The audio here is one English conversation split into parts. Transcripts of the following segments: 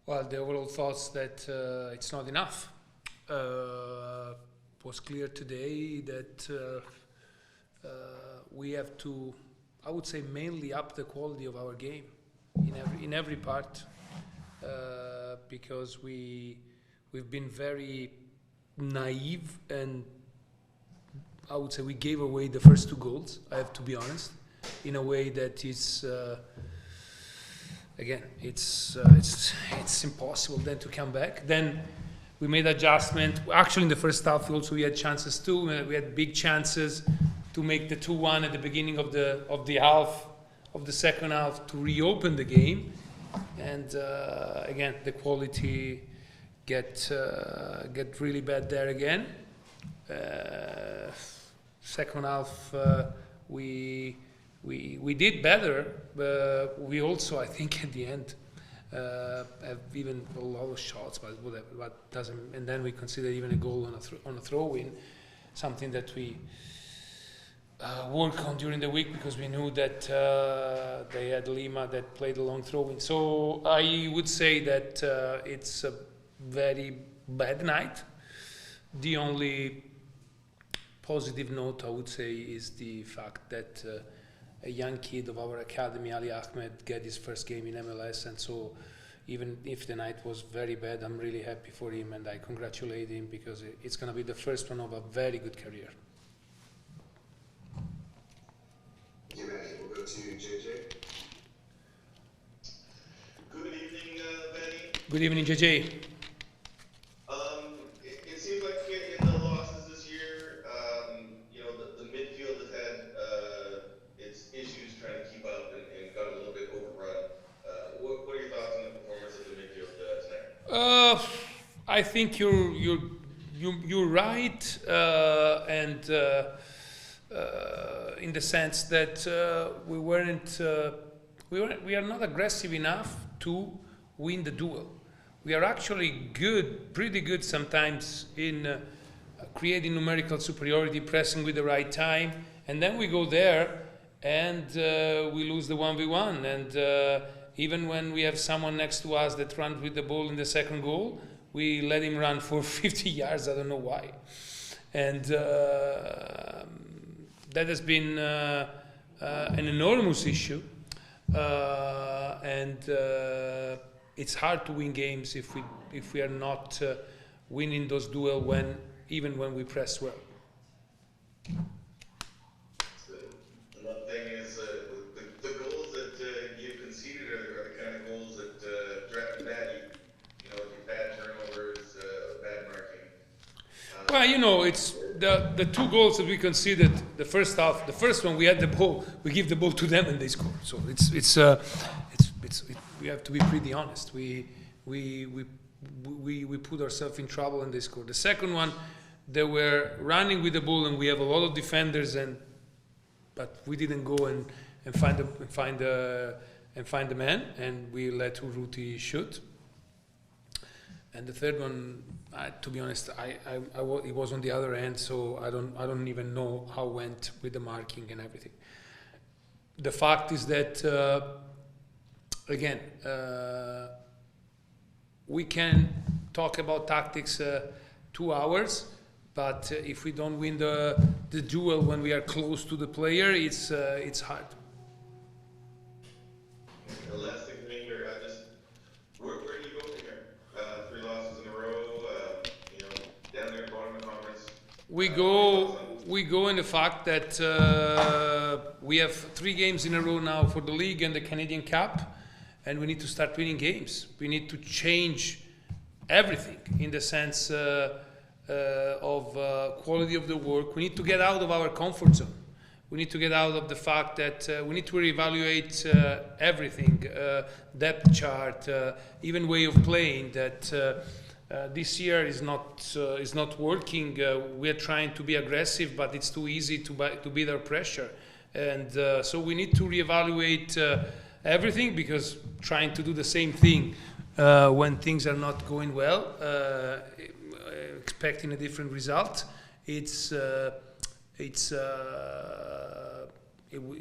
Well, the overall thoughts that it's not enough. Was clear today that we have to, I would say, mainly up the quality of our game in every part, because we've been very naive, and I would say we gave away the first two goals. I have to be honest, in a way that is. Again, it's impossible then to come back. Then we made adjustment. Actually, in the first half, we had chances too. We had big chances to make the 2-1 at the beginning of the half, of the second half, to reopen the game. And again, the quality get really bad there again. Second half, we did better, but we also, I think, at the end have even a lot of shots, but whatever. But doesn't. And then we consider even a goal on a throw-in, something that we work on during the week, because we knew that they had Lima that played a long throw-in. So I would say that it's a very bad night. The only positive note I would say is the fact that a young kid of our academy, Ali Ahmed, get his first game in MLS, and so even if the night was very bad, I'm really happy for him, and I congratulate him, because it's going to be the first one of a very good career. Thank you, Vanni. We'll go to JJ. Good evening, Vanni. Good evening, JJ. It seems like in the losses this year, the midfield has had its issues trying to keep up and got a little bit overrun. What are your thoughts on the performance of the midfield tonight? I think you're right, and in the sense that we are not aggressive enough to win the duel. We are actually pretty good sometimes in creating numerical superiority, pressing with the right time, and then we go there and we lose the 1v1. And even when we have someone next to us that runs with the ball in the second goal, we let him run for 50 yards. I don't know why. And that has been an enormous issue. And it's hard to win games if we are not winning those duels even when we press well. Another thing is the goals that you've conceded are the kind of goals that draft bad. Bad turnovers, bad marking. Well, it's the two goals that we conceded the first half. The first one, we had the ball, we give the ball to them and they score. So we have to be pretty honest. We put ourselves in trouble and they scored. The second one, they were running with the ball and we have a lot of defenders, but we didn't go and find the man, and we let Urruti shoot. And the third one, to be honest, it was on the other end, so I don't even know how it went with the marking and everything. The fact is that again, we can talk about tactics 2 hours, but if we don't win the duel when we are close to the player, it's hard. The last thing, Victor, where do you go from here? 3 losses in a row, down there, bottom of the conference. We go in the fact that we have 3 games in a row now for the league and the Canadian Cup, and we need to start winning games. We need to change everything in the sense of quality of the work. We need to get out of our comfort zone. We need to get out of the fact that we need to reevaluate everything, depth chart, even way of playing. That this year is not working. We are trying to be aggressive, but it's too easy to beat our pressure, and so we need to reevaluate everything, because trying to do the same thing when things are not going well, expecting a different result, it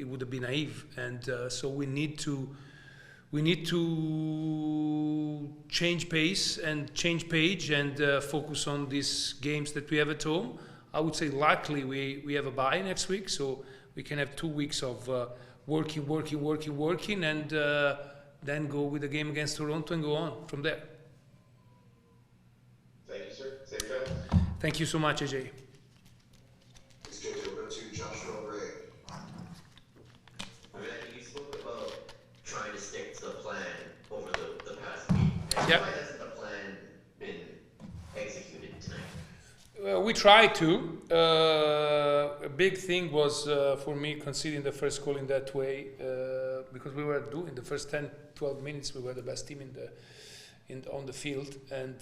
would have been naive, and so we need to change pace and change page and focus on these games that we have at home. I would say luckily we have a bye next week, so we can have 2 weeks of working, and then go with the game against Toronto and go on from there. Thank you, sir. Safe travels. Thank you so much, AJ. Let's go to Joshua Ray. Vanni, you spoke about trying to stick to the plan over the past week. And Yeah. why hasn't the plan been executed tonight? We tried to. A big thing was for me conceding the first goal in that way, because we were doing the first 10, 12 minutes. We were the best team on the field, and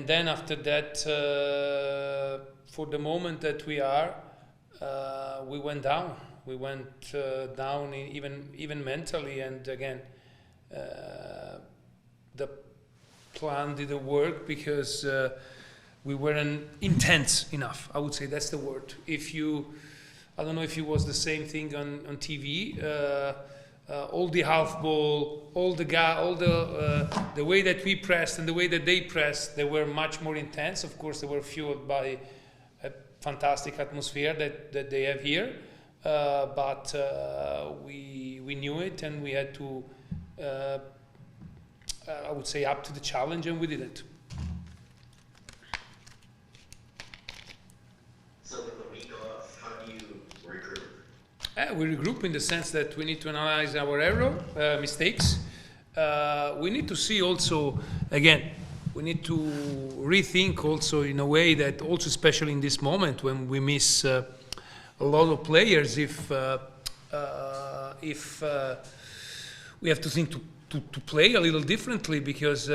then after that, for the moment that we are, we went down. We went down even mentally, and again, the plan didn't work because we weren't intense enough. I would say that's the word. I don't know if it was the same thing on TV. All the half ball, all the way that we pressed and the way that they pressed, they were much more intense. Of course, they were fueled by a fantastic atmosphere that they have here. But we knew it, and we had to, I would say, up to the challenge, and we did it. So with the week off, how do you regroup? We regroup in the sense that we need to analyze our mistakes. We need to see also, again, we need to rethink also in a way that also, especially in this moment when we miss a lot of players, if we have to think to play a little differently, because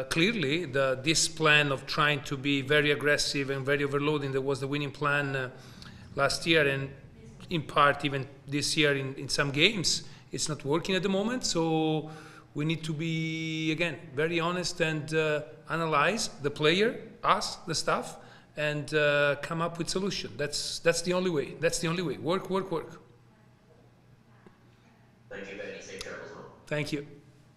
clearly this plan of trying to be very aggressive and very overloading, that was the winning plan last year, and in part even this year in some games, it's not working at the moment. So we need to be, again, very honest and analyze the player, us, the staff, and come up with solution. That's the only way. That's the only way. Work. Thank you, Vanni. Safe travels home. Thank you.